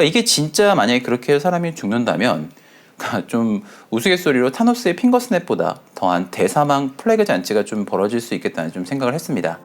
그러니까 이게 진짜 만약에 그렇게 해서 사람이 죽는다면 좀 우스갯소리로 타노스의 핑거스냅보다 더한 대사망 플래그 잔치가 좀 벌어질 수 있겠다는 좀 생각을 했습니다.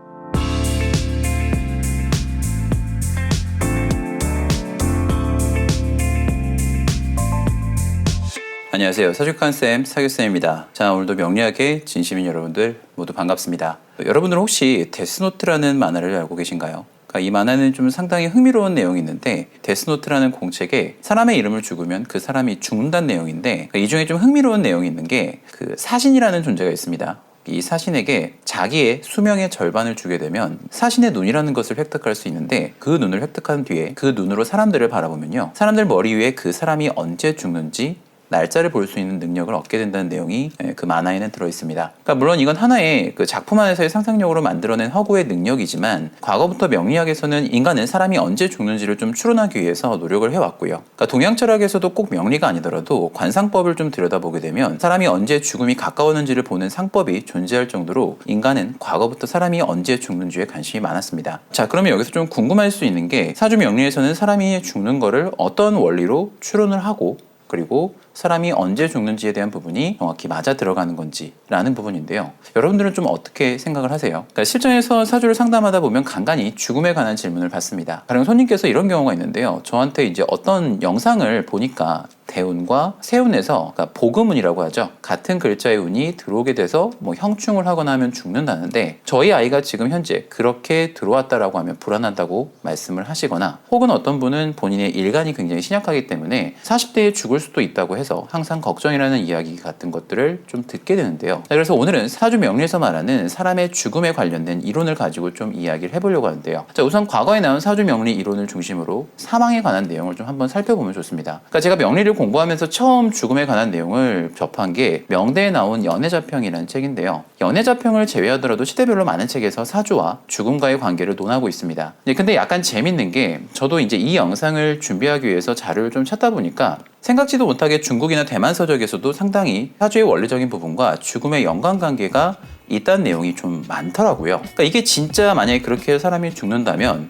안녕하세요. 사주칸쌤 사교쌤입니다. 자, 오늘도 명리학의 진심인 여러분들 모두 반갑습니다. 여러분들 혹시 데스노트라는 만화를 알고 계신가요? 이 만화는 좀 상당히 흥미로운 내용이 있는데, 데스노트라는 공책에 사람의 이름을 죽으면 그 사람이 죽는다는 내용인데, 이 중에 좀 흥미로운 내용이 있는 게 그 사신이라는 존재가 있습니다. 이 사신에게 자기의 수명의 절반을 주게 되면 사신의 눈이라는 것을 획득할 수 있는데, 그 눈을 획득한 뒤에 그 눈으로 사람들을 바라보면요, 사람들 머리 위에 그 사람이 언제 죽는지 날짜를 볼 수 있는 능력을 얻게 된다는 내용이 그 만화에는 들어있습니다. 그러니까 물론 이건 하나의 그 작품 안에서의 상상력으로 만들어낸 허구의 능력이지만, 과거부터 명리학에서는 인간은 사람이 언제 죽는지를 좀 추론하기 위해서 노력을 해왔고요. 그러니까 동양 철학에서도 꼭 명리가 아니더라도 관상법을 좀 들여다보게 되면 사람이 언제 죽음이 가까웠는지를 보는 상법이 존재할 정도로 인간은 과거부터 사람이 언제 죽는지에 관심이 많았습니다. 자, 그러면 여기서 좀 궁금할 수 있는 게, 사주 명리에서는 사람이 죽는 거를 어떤 원리로 추론을 하고, 그리고 사람이 언제 죽는지에 대한 부분이 정확히 맞아 들어가는 건지 라는 부분인데요. 여러분들은 좀 어떻게 생각을 하세요? 그러니까 실전에서 사주를 상담하다 보면 간간히 죽음에 관한 질문을 받습니다. 가령 손님께서 이런 경우가 있는데요. 저한테 이제 어떤 영상을 보니까 대운과 세운에서, 그러니까 보금운이라고 하죠, 같은 글자의 운이 들어오게 돼서 뭐 형충을 하거나 하면 죽는다는데, 저희 아이가 지금 현재 그렇게 들어왔다라고 하면 불안하다고 말씀을 하시거나, 혹은 어떤 분은 본인의 일간이 굉장히 신약하기 때문에 40대에 죽을 수도 있다고 해서 항상 걱정이라는 이야기 같은 것들을 좀 듣게 되는데요. 그래서 오늘은 사주 명리에서 말하는 사람의 죽음에 관련된 이론을 가지고 좀 이야기를 해보려고 하는데요. 자, 우선 과거에 나온 사주 명리 이론을 중심으로 사망에 관한 내용을 좀 한번 살펴보면 좋습니다. 그러니까 제가 명리를 공부하면서 처음 죽음에 관한 내용을 접한 게 명대에 나온 연애자평이라는 책인데요. 연애자평을 제외하더라도 시대별로 많은 책에서 사주와 죽음과의 관계를 논하고 있습니다. 근데 약간 재밌는 게, 저도 이제 이 영상을 준비하기 위해서 자료를 좀 찾다 보니까 생각지도 못하게 중국이나 대만 서적에서도 상당히 사주의 원리적인 부분과 죽음의 연관관계가 있다는 내용이 좀 많더라고요. 그러니까 이게 진짜 만약에 그렇게 해서 사람이 죽는다면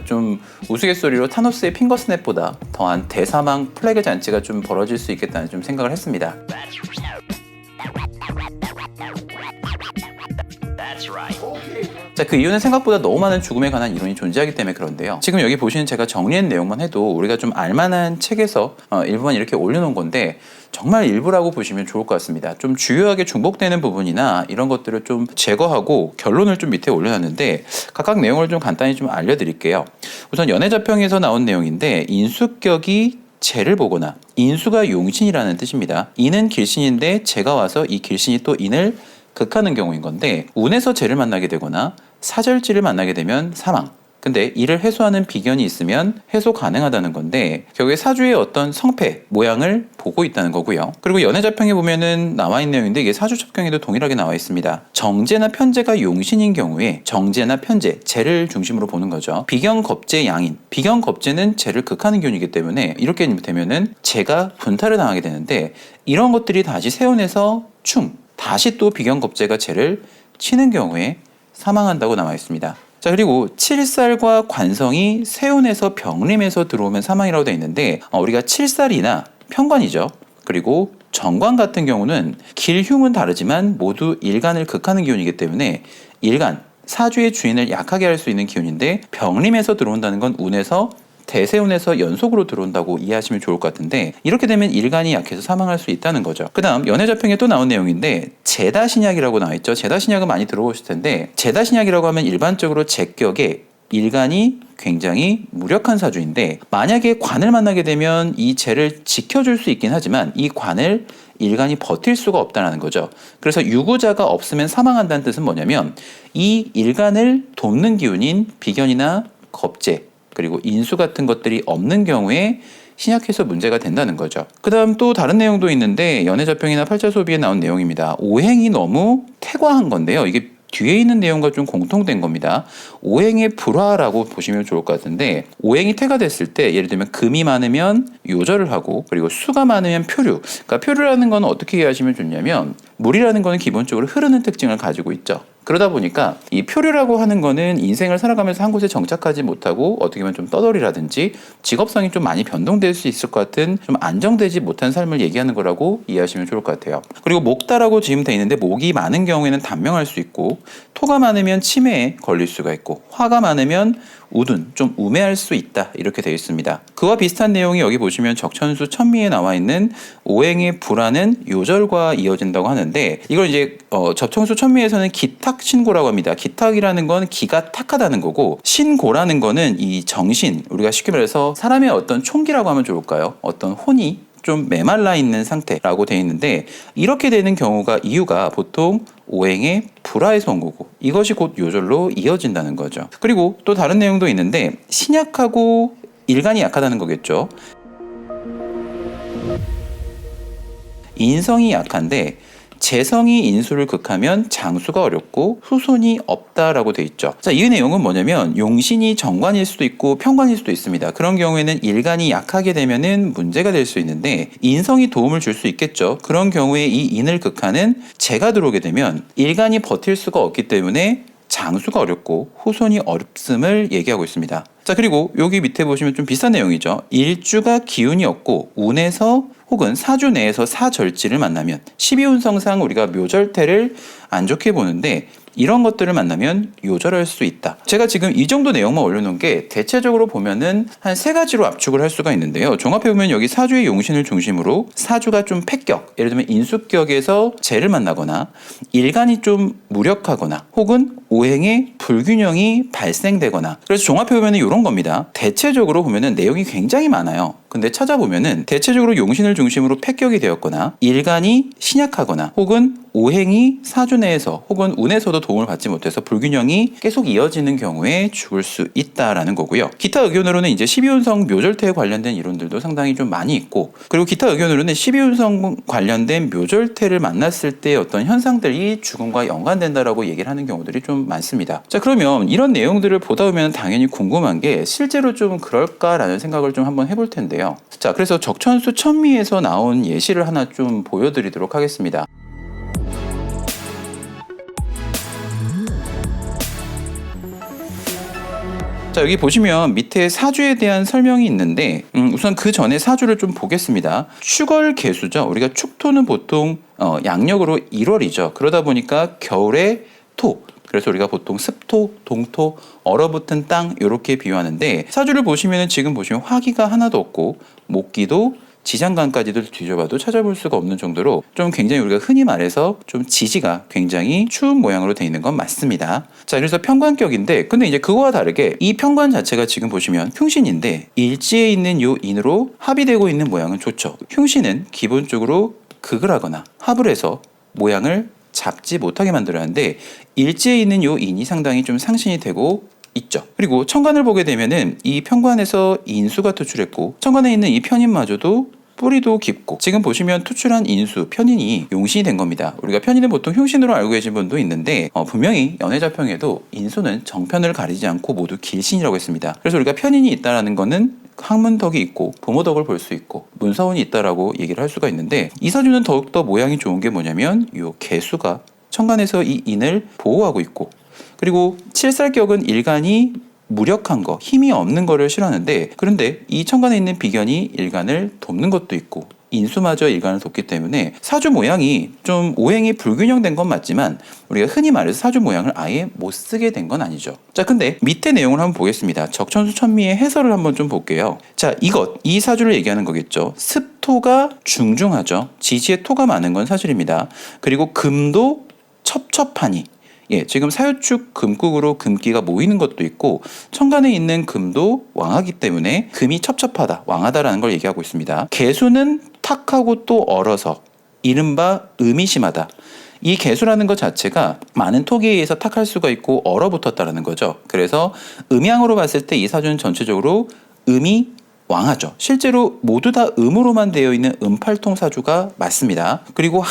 좀 우스갯소리로 타노스의 핑거스냅보다 더한 대사망 플래그 잔치가 좀 벌어질 수 있겠다는 좀 생각을 했습니다. 자, 그 이유는 생각보다 너무 많은 죽음에 관한 이론이 존재하기 때문에 그런데요. 지금 여기 보시는 제가 정리한 내용만 해도 우리가 좀 알만한 책에서 일부만 이렇게 올려놓은 건데, 정말 일부라고 보시면 좋을 것 같습니다. 좀 주요하게 중복되는 부분이나 이런 것들을 좀 제거하고 결론을 좀 밑에 올려놨는데, 각각 내용을 좀 간단히 좀 알려드릴게요. 우선 연애자평에서 나온 내용인데, 인수격이 재를 보거나, 인수가 용신이라는 뜻입니다. 인은 길신인데 재가 와서 이 길신이 또 인을 극하는 경우인 건데, 운에서 재를 만나게 되거나 사절지를 만나게 되면 사망, 근데 이를 해소하는 비견이 있으면 해소 가능하다는 건데, 결국에 사주의 어떤 성패, 모양을 보고 있다는 거고요. 그리고 연애자평에 보면은 나와 있는 내용인데, 이게 사주첩경에도 동일하게 나와 있습니다. 정제나 편제가 용신인 경우에 정제나 편제, 재를 중심으로 보는 거죠. 비견겁제 양인, 비견겁제는 재를 극하는 기운이기 때문에 이렇게 되면은 재가 분탈을 당하게 되는데, 이런 것들이 다시 세운에서 충, 다시 또 비견겁제가 재를 치는 경우에 사망한다고 나와 있습니다. 자, 그리고 칠살과 관성이 세운에서 병림에서 들어오면 사망이라고 되어 있는데, 우리가 칠살이나 편관이죠. 그리고 정관 같은 경우는 길흉은 다르지만 모두 일간을 극하는 기운이기 때문에 일간, 사주의 주인을 약하게 할 수 있는 기운인데, 병림에서 들어온다는 건 운에서 대세운에서 연속으로 들어온다고 이해하시면 좋을 것 같은데, 이렇게 되면 일간이 약해서 사망할 수 있다는 거죠. 그 다음 연애자평에 또 나온 내용인데, 제다신약이라고 나와 있죠. 제다신약은 많이 들어보실 텐데, 제다신약이라고 하면 일반적으로 제격에 일간이 굉장히 무력한 사주인데, 만약에 관을 만나게 되면 이 재를 지켜줄 수 있긴 하지만 이 관을 일간이 버틸 수가 없다는 거죠. 그래서 유구자가 없으면 사망한다는 뜻은 뭐냐면, 이 일간을 돕는 기운인 비견이나 겁재, 그리고 인수 같은 것들이 없는 경우에 신약해서 문제가 된다는 거죠. 그 다음 또 다른 내용도 있는데, 연애자평이나 팔자소비에 나온 내용입니다. 오행이 너무 태과한 건데요. 이게 뒤에 있는 내용과 좀 공통된 겁니다. 오행의 불화라고 보시면 좋을 것 같은데, 오행이 태가 됐을 때 예를 들면 금이 많으면 요절을 하고, 그리고 수가 많으면 표류. 그러니까 표류라는 건 어떻게 이해하시면 좋냐면, 물이라는 거는 기본적으로 흐르는 특징을 가지고 있죠. 그러다 보니까 이 표류라고 하는 거는 인생을 살아가면서 한 곳에 정착하지 못하고 어떻게 보면 좀 떠돌이라든지 직업성이 좀 많이 변동될 수 있을 것 같은 좀 안정되지 못한 삶을 얘기하는 거라고 이해하시면 좋을 것 같아요. 그리고 목다라고 지금 돼 있는데 목이 많은 경우에는 단명할 수 있고 토가 많으면 치매에 걸릴 수가 있고 화가 많으면 우둔, 좀 우매할 수 있다 이렇게 되어 있습니다. 그와 비슷한 내용이 여기 보시면 적천수 천미에 나와 있는 오행의 불화는 요절과 이어진다고 하는데 이걸 이제 적천수 천미에서는 기탁신고라고 합니다. 기탁이라는 건 기가 탁하다는 거고 신고라는 거는 이 정신, 우리가 쉽게 말해서 사람의 어떤 총기라고 하면 좋을까요? 어떤 혼이 좀 메말라 있는 상태라고 되어 있는데 이렇게 되는 경우가 이유가 보통 오행의 불화에서 온 거고 이것이 곧 요절로 이어진다는 거죠. 그리고 또 다른 내용도 있는데 신약하고 일간이 약하다는 거겠죠. 인성이 약한데 재성이 인수를 극하면 장수가 어렵고 후손이 없다라고 돼 있죠. 자, 이 내용은 뭐냐면 용신이 정관일 수도 있고 편관일 수도 있습니다. 그런 경우에는 일간이 약하게 되면은 문제가 될 수 있는데 인성이 도움을 줄 수 있겠죠. 그런 경우에 이 인을 극하는 재가 들어오게 되면 일간이 버틸 수가 없기 때문에 장수가 어렵고 후손이 어렵음을 얘기하고 있습니다. 자, 그리고 여기 밑에 보시면 좀 비슷한 내용이죠. 일주가 기운이 없고 운에서 혹은 사주 내에서 사절지를 만나면 12운성상 우리가 묘절태를 안 좋게 보는데 이런 것들을 만나면 요절할 수 있다. 제가 지금 이 정도 내용만 올려놓은 게 대체적으로 보면은 한 3가지로 압축을 할 수가 있는데요. 종합해보면 여기 사주의 용신을 중심으로 사주가 좀 패격, 예를 들면 인수격에서 재를 만나거나 일간이 좀 무력하거나 혹은 오행의 불균형이 발생되거나 그래서 종합해보면 이런 겁니다. 대체적으로 보면은 내용이 굉장히 많아요. 근데 찾아보면은 대체적으로 용신을 중심으로 패격이 되었거나 일간이 신약하거나 혹은 오행이 사주 내에서 혹은 운에서도 도움을 받지 못해서 불균형이 계속 이어지는 경우에 죽을 수 있다라는 거고요. 기타 의견으로는 이제 12운성 묘절태에 관련된 이론들도 상당히 좀 많이 있고 그리고 기타 의견으로는 12운성 관련된 묘절태를 만났을 때 어떤 현상들이 죽음과 연관된다라고 얘기를 하는 경우들이 좀 많습니다. 자, 그러면 이런 내용들을 보다 보면 당연히 궁금한 게 실제로 좀 그럴까라는 생각을 좀 한번 해볼 텐데요. 자, 그래서 적천수 천미에서 나온 예시를 하나 좀 보여드리도록 하겠습니다. 자, 여기 보시면 밑에 사주에 대한 설명이 있는데 우선 그 전에 사주를 좀 보겠습니다. 축월 개수죠. 우리가 축토는 보통 양력으로 1월이죠. 그러다 보니까 겨울에 토, 그래서 우리가 보통 습토, 동토, 얼어붙은 땅 이렇게 비유하는데 사주를 보시면 지금 보시면 화기가 하나도 없고 목기도 지장간까지도 뒤져봐도 찾아볼 수가 없는 정도로 좀 굉장히 우리가 흔히 말해서 좀 지지가 굉장히 추운 모양으로 되어 있는 건 맞습니다. 자, 그래서 편관격인데 근데 이제 그거와 다르게 이 편관 자체가 지금 보시면 흉신인데 일지에 있는 요 인으로 합이 되고 있는 모양은 좋죠. 흉신은 기본적으로 극을 하거나 합을 해서 모양을 잡지 못하게 만들어야 하는데 일지에 있는 요 인이 상당히 좀 상신이 되고 있죠. 그리고 천간을 보게 되면은 이 편관에서 인수가 투출했고 천간에 있는 이 편인마저도 뿌리도 깊고 지금 보시면 투출한 인수, 편인이 용신이 된 겁니다. 우리가 편인은 보통 흉신으로 알고 계신 분도 있는데 분명히 연애자평에도 인수는 정편을 가리지 않고 모두 길신이라고 했습니다. 그래서 우리가 편인이 있다라는 거는 학문덕이 있고 부모덕을 볼 수 있고 문서운이 있다라고 얘기를 할 수가 있는데 이 사주는 더욱더 모양이 좋은 게 뭐냐면 이 개수가 천간에서 이 인을 보호하고 있고 그리고 칠살격은 일간이 무력한 거, 힘이 없는 거를 싫어하는데 그런데 이 천간에 있는 비견이 일간을 돕는 것도 있고 인수마저 일간을 돕기 때문에 사주 모양이 좀 오행이 불균형된 건 맞지만 우리가 흔히 말해서 사주 모양을 아예 못 쓰게 된 건 아니죠. 자, 근데 밑에 내용을 한번 보겠습니다. 적천수 천미의 해설을 한번 좀 볼게요. 자, 이 사주를 얘기하는 거겠죠. 습토가 중중하죠. 지지에 토가 많은 건 사실입니다. 그리고 금도 첩첩하니 지금 사유축 금국으로 금기가 모이는 것도 있고 천간에 있는 금도 왕하기 때문에 금이 첩첩하다, 왕하다라는 걸 얘기하고 있습니다. 개수는 탁하고 또 얼어서 이른바 음이 심하다. 이 개수라는 것 자체가 많은 토기에 의해서 탁할 수가 있고 얼어붙었다라는 거죠. 그래서 음양으로 봤을 때 이 사주는 전체적으로 음이 왕하죠. 실제로 모두 다 음으로만 되어 있는 음팔통 사주가 맞습니다. 그리고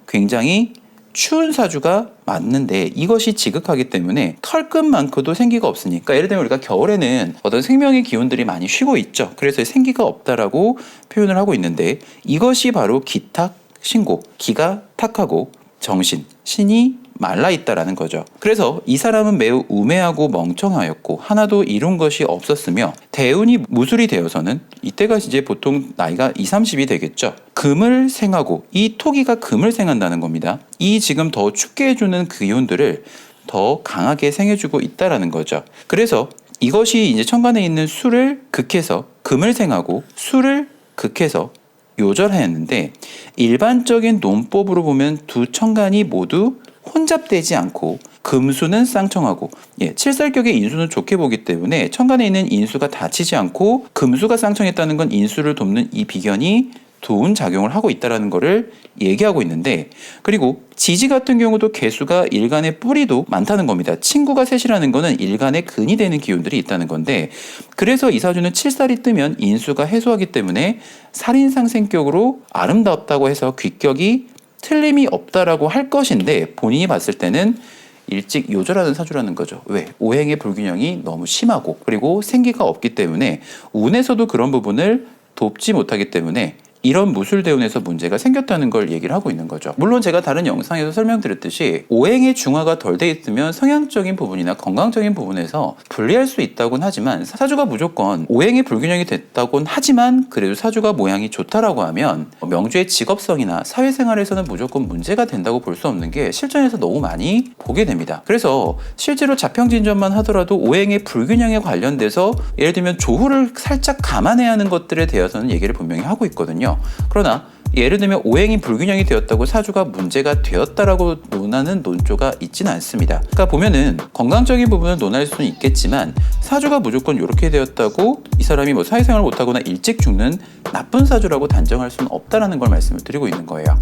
굉장히 추운 사주가 맞는데 이것이 지극하기 때문에 털끝만큼도 생기가 없으니까 예를 들면 우리가 겨울에는 어떤 생명의 기운들이 많이 쉬고 있죠. 그래서 생기가 없다라고 표현을 하고 있는데 이것이 바로 기탁, 신고, 기가 탁하고 정신, 신이 말라있다라는 거죠. 그래서 이 사람은 매우 우매하고 멍청하였고 하나도 이룬 것이 없었으며 대운이 무술이 되어서는 이때가 이제 보통 나이가 20, 30이 되겠죠. 금을 생하고 이 토기가 금을 생한다는 겁니다. 이 지금 더 춥게 해주는 그 기운들을 더 강하게 생해주고 있다라는 거죠. 그래서 이것이 이제 천간에 있는 수를 극해서 금을 생하고 수를 극해서 요절하였는데 일반적인 논법으로 보면 두 천간이 모두 혼잡되지 않고 금수는 쌍청하고 칠살격의 인수는 좋게 보기 때문에 천간에 있는 인수가 다치지 않고 금수가 쌍청했다는 건 인수를 돕는 이 비견이 좋은 작용을 하고 있다는 것을 얘기하고 있는데 그리고 지지 같은 경우도 개수가 일간의 뿌리도 많다는 겁니다. 친구가 셋이라는 거는 일간의 근이 되는 기운들이 있다는 건데 그래서 이 사주는 칠살이 뜨면 인수가 해소하기 때문에 살인상생격으로 아름답다고 해서 귀격이 틀림이 없다라고 할 것인데 본인이 봤을 때는 일찍 요절하는 사주라는 거죠. 왜? 오행의 불균형이 너무 심하고 그리고 생기가 없기 때문에 운에서도 그런 부분을 돕지 못하기 때문에 이런 무술대운에서 문제가 생겼다는 걸 얘기를 하고 있는 거죠. 물론 제가 다른 영상에서 설명드렸듯이 오행의 중화가 덜 돼 있으면 성향적인 부분이나 건강적인 부분에서 불리할 수 있다곤 하지만 사주가 무조건 오행의 불균형이 됐다곤 하지만 그래도 사주가 모양이 좋다라고 하면 명주의 직업성이나 사회생활에서는 무조건 문제가 된다고 볼 수 없는 게 실전에서 너무 많이 보게 됩니다. 그래서 실제로 자평진전만 하더라도 오행의 불균형에 관련돼서 예를 들면 조후를 살짝 감안해야 하는 것들에 대해서는 얘기를 분명히 하고 있거든요. 그러나 예를 들면 오행이 불균형이 되었다고 사주가 문제가 되었다라고 논하는 논조가 있지는 않습니다. 그러니까 보면은 건강적인 부분은 논할 수는 있겠지만 사주가 무조건 이렇게 되었다고 이 사람이 뭐 사회생활을 못하거나 일찍 죽는 나쁜 사주라고 단정할 수는 없다라는 걸 말씀을 드리고 있는 거예요.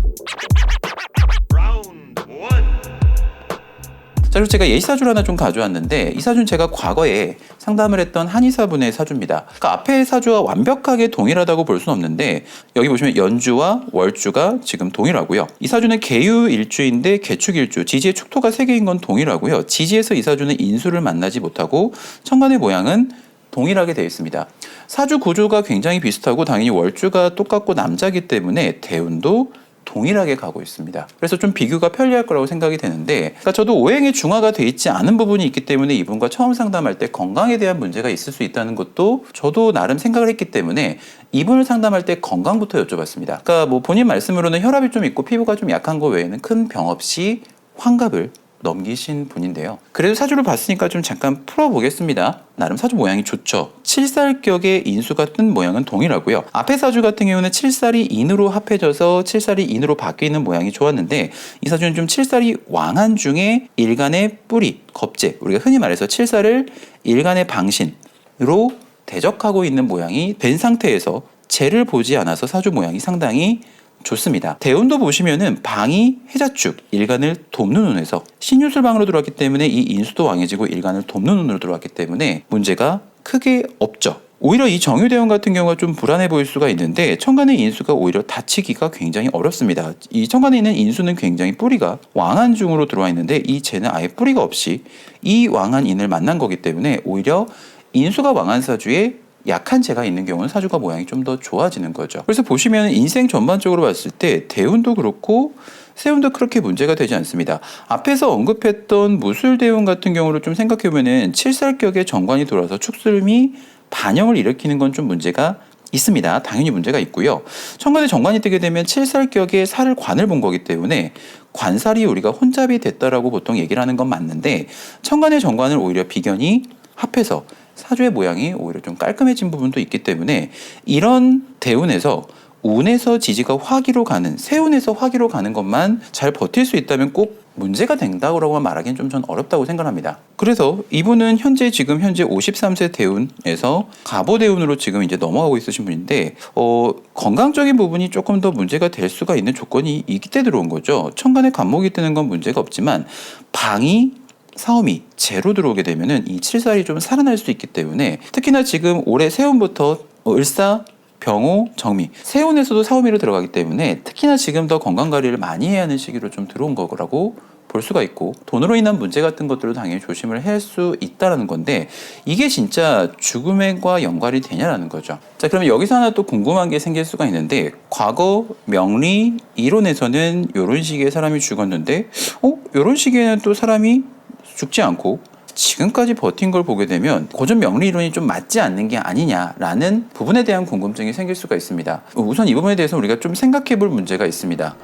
자, 그리고 제가 예시사주를 하나 좀 가져왔는데 이 사주는 제가 과거에 상담을 했던 한의사분의 사주입니다. 그러니까 앞의 사주와 완벽하게 동일하다고 볼 수는 없는데 여기 보시면 연주와 월주가 지금 동일하고요. 이 사주는 계유일주인데 계축일주, 지지의 축토가 3개인 건 동일하고요. 지지에서 이 사주는 인수를 만나지 못하고 천간의 모양은 동일하게 되어 있습니다. 사주 구조가 굉장히 비슷하고 당연히 월주가 똑같고 남자기 때문에 대운도 동일하게 가고 있습니다. 그래서 좀 비교가 편리할 거라고 생각이 되는데 그러니까 저도 오행의 중화가 돼 있지 않은 부분이 있기 때문에 이분과 처음 상담할 때 건강에 대한 문제가 있을 수 있다는 것도 저도 나름 생각을 했기 때문에 이분을 상담할 때 건강부터 여쭤봤습니다. 그러니까 뭐 본인 말씀으로는 혈압이 좀 있고 피부가 좀 약한 거 외에는 큰 병 없이 환갑을 넘기신 분인데요. 그래도 사주를 봤으니까 좀 잠깐 풀어보겠습니다. 나름 사주 모양이 좋죠. 칠살격의 인수가 뜬 모양은 동일하고요. 앞에 사주 같은 경우는 칠살이 인으로 합해져서 칠살이 인으로 바뀌는 모양이 좋았는데 이 사주는 좀 칠살이 왕한 중에 일간의 뿌리, 겁재, 우리가 흔히 말해서 칠살을 일간의 방신으로 대적하고 있는 모양이 된 상태에서 재를 보지 않아서 사주 모양이 상당히 좋습니다. 대운도 보시면은 방이 해자축, 일간을 돕는 운에서 신유술방으로 들어왔기 때문에 이 인수도 왕해지고 일간을 돕는 운으로 들어왔기 때문에 문제가 크게 없죠. 오히려 이 정유대운 같은 경우가 좀 불안해 보일 수가 있는데 천간의 인수가 오히려 다치기가 굉장히 어렵습니다. 이 천간에 있는 인수는 굉장히 뿌리가 왕한 중으로 들어와 있는데 이 재는 아예 뿌리가 없이 이 왕한 인을 만난 거기 때문에 오히려 인수가 왕한 사주에 약한 재가 있는 경우는 사주가 모양이 좀 더 좋아지는 거죠. 그래서 보시면 인생 전반적으로 봤을 때 대운도 그렇고 세운도 그렇게 문제가 되지 않습니다. 앞에서 언급했던 무술대운 같은 경우를 좀 생각해보면 칠살격의 정관이 돌아서 축술미 반영을 일으키는 건 좀 문제가 있습니다. 당연히 문제가 있고요. 천간에 정관이 뜨게 되면 칠살격의 살을 관을 본 거기 때문에 관살이 우리가 혼잡이 됐다라고 보통 얘기를 하는 건 맞는데 천간의 정관을 오히려 비견이 합해서 사주의 모양이 오히려 좀 깔끔해진 부분도 있기 때문에 이런 대운에서 운에서 지지가 화기로 가는 세운에서 화기로 가는 것만 잘 버틸 수 있다면 꼭 문제가 된다고 말하기는 좀 전 어렵다고 생각합니다. 그래서 이분은 현재 53세 대운에서 갑오 대운으로 지금 이제 넘어가고 있으신 분인데 건강적인 부분이 조금 더 문제가 될 수가 있는 조건이 이때 들어온 거죠. 천간에 간목이 뜨는 건 문제가 없지만 방이 사음이 재로 들어오게 되면은 이 칠살이 좀 살아날 수 있기 때문에 특히나 지금 올해 세운부터 을사, 병호, 정미 세운에서도 사오미로 들어가기 때문에 특히나 지금 더 건강관리를 많이 해야 하는 시기로 좀 들어온 거라고 볼 수가 있고 돈으로 인한 문제 같은 것들도 당연히 조심을 할 수 있다라는 건데 이게 진짜 죽음과 연관이 되냐라는 거죠. 자, 그러면 여기서 하나 또 궁금한 게 생길 수가 있는데 과거 명리 이론에서는 이런 식의 사람이 죽었는데 이런 식에는 또 사람이 죽지 않고 지금까지 버틴 걸 보게 되면 고전 명리 이론이 좀 맞지 않는 게 아니냐라는 부분에 대한 궁금증이 생길 수가 있습니다. 우선 이 부분에 대해서 우리가 좀 생각해 볼 문제가 있습니다.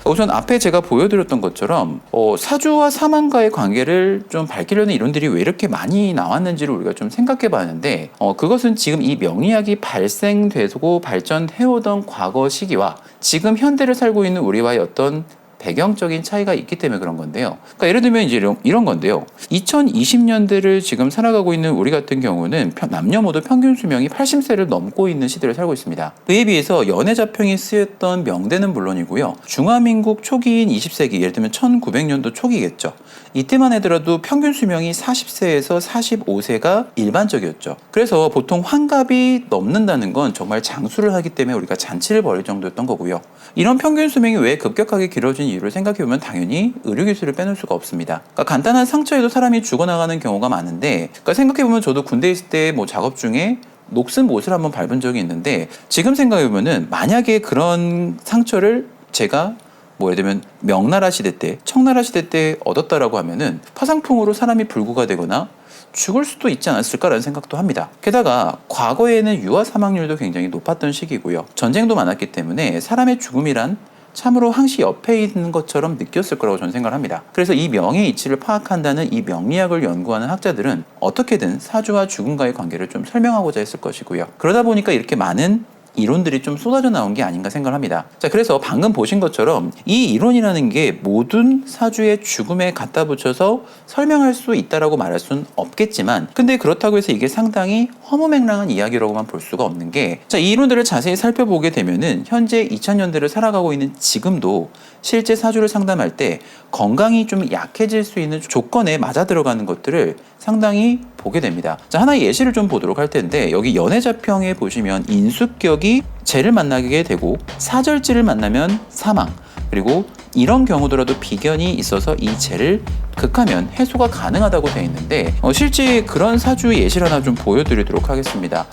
우선 앞에 제가 보여드렸던 것처럼 사주와 사망과의 관계를 좀 밝히려는 이론들이 왜 이렇게 많이 나왔는지를 우리가 좀 생각해 봤는데 그것은 지금 이 명리학이 발생되고 발전해오던 과거 시기와 지금 현대를 살고 있는 우리와의 어떤 배경적인 차이가 있기 때문에 그런 건데요. 그러니까 예를 들면 이제 이런 건데요. 2020년대를 지금 살아가고 있는 우리 같은 경우는 남녀 모두 평균 수명이 80세를 넘고 있는 시대를 살고 있습니다. 그에 비해서 연애자평이 쓰였던 명대는 물론이고요. 중화민국 초기인 20세기, 예를 들면 1900년도 초기겠죠. 이때만 해더라도 평균 수명이 40세에서 45세가 일반적이었죠. 그래서 보통 환갑이 넘는다는 건 정말 장수를 하기 때문에 우리가 잔치를 벌일 정도였던 거고요. 이런 평균 수명이 왜 급격하게 길어진 이유를 생각해보면 당연히 의료기술을 빼놓을 수가 없습니다. 그러니까 간단한 상처에도 사람이 죽어나가는 경우가 많은데, 그러니까 생각해보면 저도 군대에 있을 때 뭐 작업 중에 녹슨 못을 한번 밟은 적이 있는데, 지금 생각해보면은 만약에 그런 상처를 제가 예를 들면 명나라 시대 때, 청나라 시대 때 얻었다라고 하면은 파상풍으로 사람이 불구가 되거나 죽을 수도 있지 않았을까라는 생각도 합니다. 게다가 과거에는 유아 사망률도 굉장히 높았던 시기고요. 전쟁도 많았기 때문에 사람의 죽음이란 참으로 항시 옆에 있는 것처럼 느꼈을 거라고 저는 생각을 합니다. 그래서 이 명의 이치를 파악한다는 이 명리학을 연구하는 학자들은 어떻게든 사주와 죽음과의 관계를 좀 설명하고자 했을 것이고요. 그러다 보니까 이렇게 많은 이론들이 좀 쏟아져 나온 게 아닌가 생각을 합니다. 자, 그래서 방금 보신 것처럼 이 이론이라는 게 모든 사주의 죽음에 갖다 붙여서 설명할 수 있다라고 말할 수는 없겠지만, 근데 그렇다고 해서 이게 상당히 허무맹랑한 이야기라고만 볼 수가 없는 게, 자, 이 이론들을 자세히 살펴보게 되면은 현재 2000년대를 살아가고 있는 지금도 실제 사주를 상담할 때 건강이 좀 약해질 수 있는 조건에 맞아 들어가는 것들을 상당히 보게 됩니다. 자, 하나의 예시를 좀 보도록 할 텐데, 여기 연애자평에 보시면 인수격이 재를 만나게 되고 사절지를 만나면 사망, 그리고 이런 경우더라도 비견이 있어서 이 재를 극하면 해소가 가능하다고 되어 있는데 실제 그런 사주 예시를 하나 좀 보여드리도록 하겠습니다.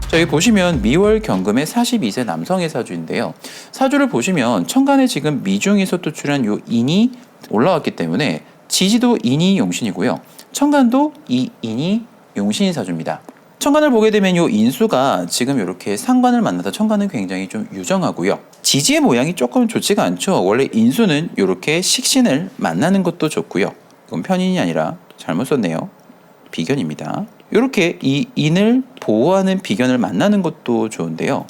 자, 여기 보시면 미월 경금의 42세 남성의 사주인데요. 사주를 보시면 천간에 지금 미중에서 도출한 요 인이 올라왔기 때문에 지지도 인이 용신이고요. 천간도 이 인이 용신인 사주입니다. 천간을 보게 되면 요 인수가 지금 이렇게 상관을 만나다 천간은 굉장히 좀 유정하고요. 지지의 모양이 조금 좋지가 않죠. 원래 인수는 이렇게 식신을 만나는 것도 좋고요. 이건 편인이 아니라 잘못 썼네요. 비견입니다. 이렇게 이 인을 보호하는 비견을 만나는 것도 좋은데요.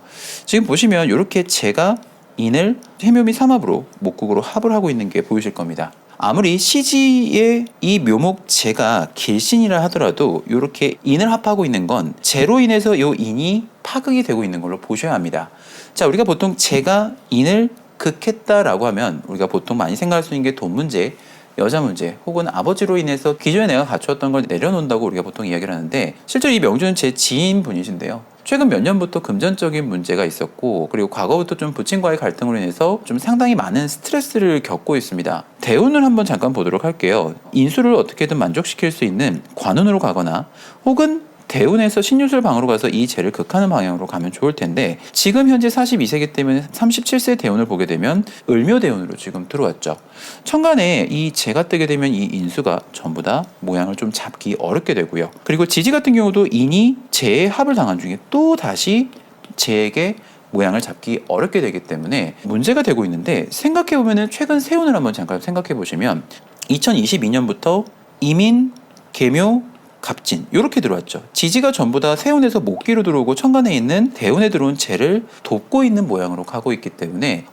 지금 보시면 이렇게 제가 인을 해묘미 삼합으로 목국으로 합을 하고 있는 게 보이실 겁니다. 아무리 시지의 이 묘목 재가 길신이라 하더라도 이렇게 인을 합하고 있는 건 재로 인해서 이 인이 파극이 되고 있는 걸로 보셔야 합니다. 자, 우리가 보통 재가 인을 극했다라고 하면 우리가 보통 많이 생각할 수 있는 게 돈 문제, 여자 문제, 혹은 아버지로 인해서 기존에 내가 갖추었던 걸 내려놓는다고 우리가 보통 이야기를 하는데, 실제로 이 명주는 제 지인분이신데요. 최근 몇 년부터 금전적인 문제가 있었고, 그리고 과거부터 좀 부친과의 갈등으로 인해서 좀 상당히 많은 스트레스를 겪고 있습니다. 대운을 한번 잠깐 보도록 할게요. 인수를 어떻게든 만족시킬 수 있는 관운으로 가거나 혹은 대운에서 신유술 방으로 가서 이 재를 극하는 방향으로 가면 좋을 텐데, 지금 현재 42세기 때문에 37세 대운을 보게 되면 을묘 대운으로 지금 들어왔죠. 천간에 이 재가 뜨게 되면 이 인수가 전부 다 모양을 좀 잡기 어렵게 되고요. 그리고 지지 같은 경우도 인이 재에 합을 당한 중에 또 다시 재에게 모양을 잡기 어렵게 되기 때문에 문제가 되고 있는데, 생각해보면 최근 세운을 한번 잠깐 생각해보시면 2022년부터 이민, 계묘, 갑진 이렇게 들어왔죠. 지지가 전부 다 세운에서 목기로 들어오고 천간에 있는 대운에 들어온 재를 돕고 있는 모양으로 가고 있기 때문에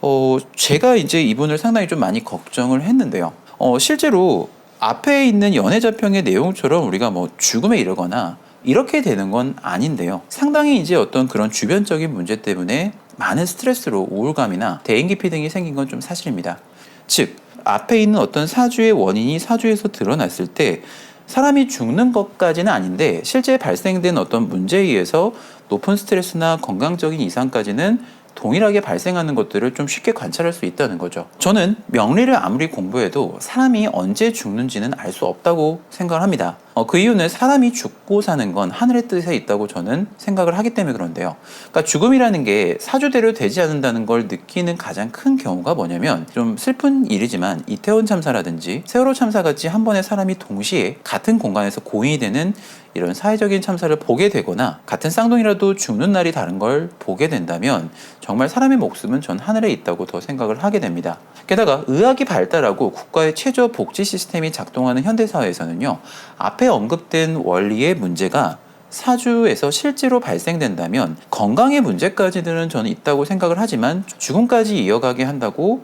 제가 이제 이분을 상당히 좀 많이 걱정을 했는데요. 실제로 앞에 있는 연애자평의 내용처럼 우리가 뭐 죽음에 이르거나 이렇게 되는 건 아닌데요. 상당히 이제 어떤 그런 주변적인 문제 때문에 많은 스트레스로 우울감이나 대인기피 등이 생긴 건 좀 사실입니다. 즉, 앞에 있는 어떤 사주의 원인이 사주에서 드러났을 때 사람이 죽는 것까지는 아닌데 실제 발생된 어떤 문제에 의해서 높은 스트레스나 건강적인 이상까지는 동일하게 발생하는 것들을 좀 쉽게 관찰할 수 있다는 거죠. 저는 명리를 아무리 공부해도 사람이 언제 죽는지는 알 수 없다고 생각을 합니다. 그 이유는 사람이 죽고 사는 건 하늘의 뜻에 있다고 저는 생각을 하기 때문에 그런데요. 그러니까 죽음이라는 게 사주대로 되지 않는다는 걸 느끼는 가장 큰 경우가 뭐냐면, 좀 슬픈 일이지만 이태원 참사라든지 세월호 참사같이 한 번에 사람이 동시에 같은 공간에서 고인이 되는 이런 사회적인 참사를 보게 되거나 같은 쌍둥이라도 죽는 날이 다른 걸 보게 된다면 정말 사람의 목숨은 전 하늘에 있다고 더 생각을 하게 됩니다. 게다가 의학이 발달하고 국가의 최저 복지 시스템이 작동하는 현대사회에서는요, 앞에 언급된 원리의 문제가 사주에서 실제로 발생된다면 건강의 문제까지는 저는 있다고 생각을 하지만 죽음까지 이어가게 한다고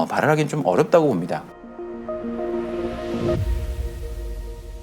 말을 하긴 좀 어렵다고 봅니다.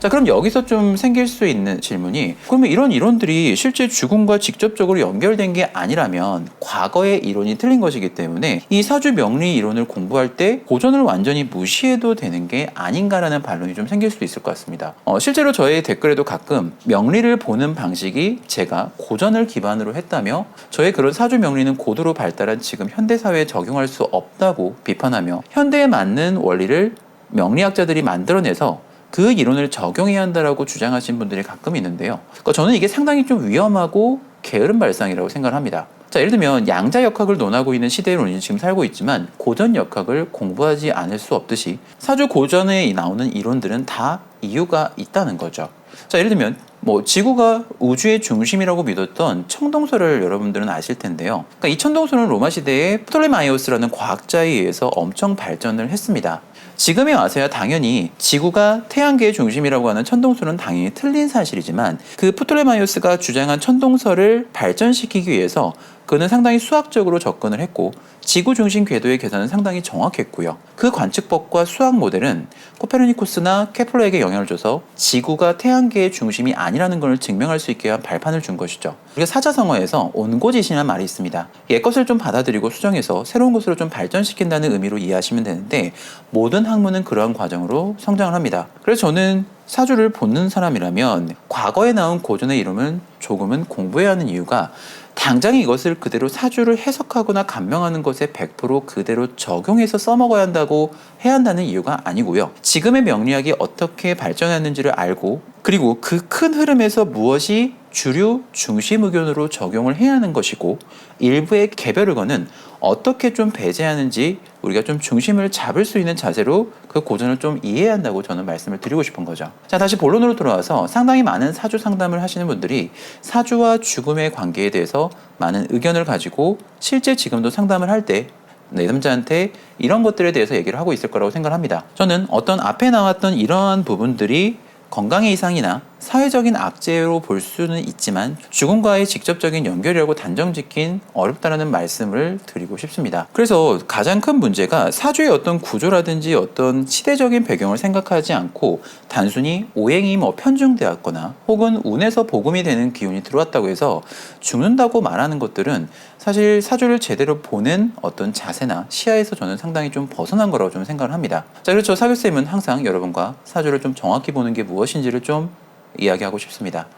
자, 그럼 여기서 좀 생길 수 있는 질문이, 그러면 이런 이론들이 실제 죽음과 직접적으로 연결된 게 아니라면 과거의 이론이 틀린 것이기 때문에 이 사주 명리 이론을 공부할 때 고전을 완전히 무시해도 되는 게 아닌가라는 반론이 좀 생길 수도 있을 것 같습니다. 실제로 저의 댓글에도 가끔 명리를 보는 방식이 제가 고전을 기반으로 했다며 저의 그런 사주 명리는 고도로 발달한 지금 현대사회에 적용할 수 없다고 비판하며 현대에 맞는 원리를 명리학자들이 만들어내서 그 이론을 적용해야 한다라고 주장하신 분들이 가끔 있는데요. 그러니까 저는 이게 상당히 좀 위험하고 게으른 발상이라고 생각을 합니다. 자, 예를 들면 양자역학을 논하고 있는 시대를 우리는 지금 살고 있지만 고전역학을 공부하지 않을 수 없듯이 사주 고전에 나오는 이론들은 다 이유가 있다는 거죠. 자, 예를 들면 지구가 우주의 중심이라고 믿었던 천동설을 여러분들은 아실 텐데요. 그러니까 이 천동설은 로마 시대에 프톨레마이오스라는 과학자에 의해서 엄청 발전을 했습니다. 지금에 와서야 당연히 지구가 태양계의 중심이라고 하는 천동설은 당연히 틀린 사실이지만 그 프톨레마이오스가 주장한 천동설을 발전시키기 위해서 그는 상당히 수학적으로 접근을 했고 지구 중심 궤도의 계산은 상당히 정확했고요. 그 관측법과 수학 모델은 코페르니쿠스나 케플러에게 영향을 줘서 지구가 태양계의 중심이 아니라는 것을 증명할 수 있게 한 발판을 준 것이죠. 우리가 사자성어에서 온고지신이라는 말이 있습니다. 옛것을 좀 받아들이고 수정해서 새로운 것으로 좀 발전시킨다는 의미로 이해하시면 되는데 모든 학문은 그러한 과정으로 성장을 합니다. 그래서 저는 사주를 보는 사람이라면 과거에 나온 고전의 이름은 조금은 공부해야 하는 이유가 당장 이것을 그대로 사주를 해석하거나 감명하는 것에 100% 그대로 적용해서 써먹어야 한다고 해야 한다는 이유가 아니고요. 지금의 명리학이 어떻게 발전했는지를 알고 그리고 그 큰 흐름에서 무엇이 주류 중심 의견으로 적용을 해야 하는 것이고 일부의 개별 의견은 어떻게 좀 배제하는지 우리가 좀 중심을 잡을 수 있는 자세로 그 고전을 좀 이해해야 한다고 저는 말씀을 드리고 싶은 거죠. 자, 다시 본론으로 돌아와서 상당히 많은 사주 상담을 하시는 분들이 사주와 죽음의 관계에 대해서 많은 의견을 가지고 실제 지금도 상담을 할 때 내담자한테 이런 것들에 대해서 얘기를 하고 있을 거라고 생각을 합니다. 저는 어떤 앞에 나왔던 이러한 부분들이 건강의 이상이나 사회적인 악재로 볼 수는 있지만 죽음과의 직접적인 연결이라고 단정짓긴 어렵다는 말씀을 드리고 싶습니다. 그래서 가장 큰 문제가 사주의 어떤 구조라든지 어떤 시대적인 배경을 생각하지 않고 단순히 오행이 편중되었거나 혹은 운에서 복음이 되는 기운이 들어왔다고 해서 죽는다고 말하는 것들은 사실 사주를 제대로 보는 어떤 자세나 시야에서 저는 상당히 좀 벗어난 거라고 좀 생각을 합니다. 자, 그렇죠. 사교쌤은 항상 여러분과 사주를 좀 정확히 보는 게 무엇인지를 좀 이야기하고 싶습니다.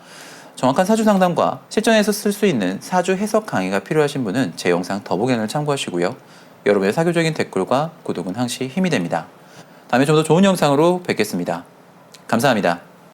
정확한 사주 상담과 실전에서 쓸 수 있는 사주 해석 강의가 필요하신 분은 제 영상 더보기란을 참고하시고요. 여러분의 사교적인 댓글과 구독은 항시 힘이 됩니다. 다음에 좀 더 좋은 영상으로 뵙겠습니다. 감사합니다.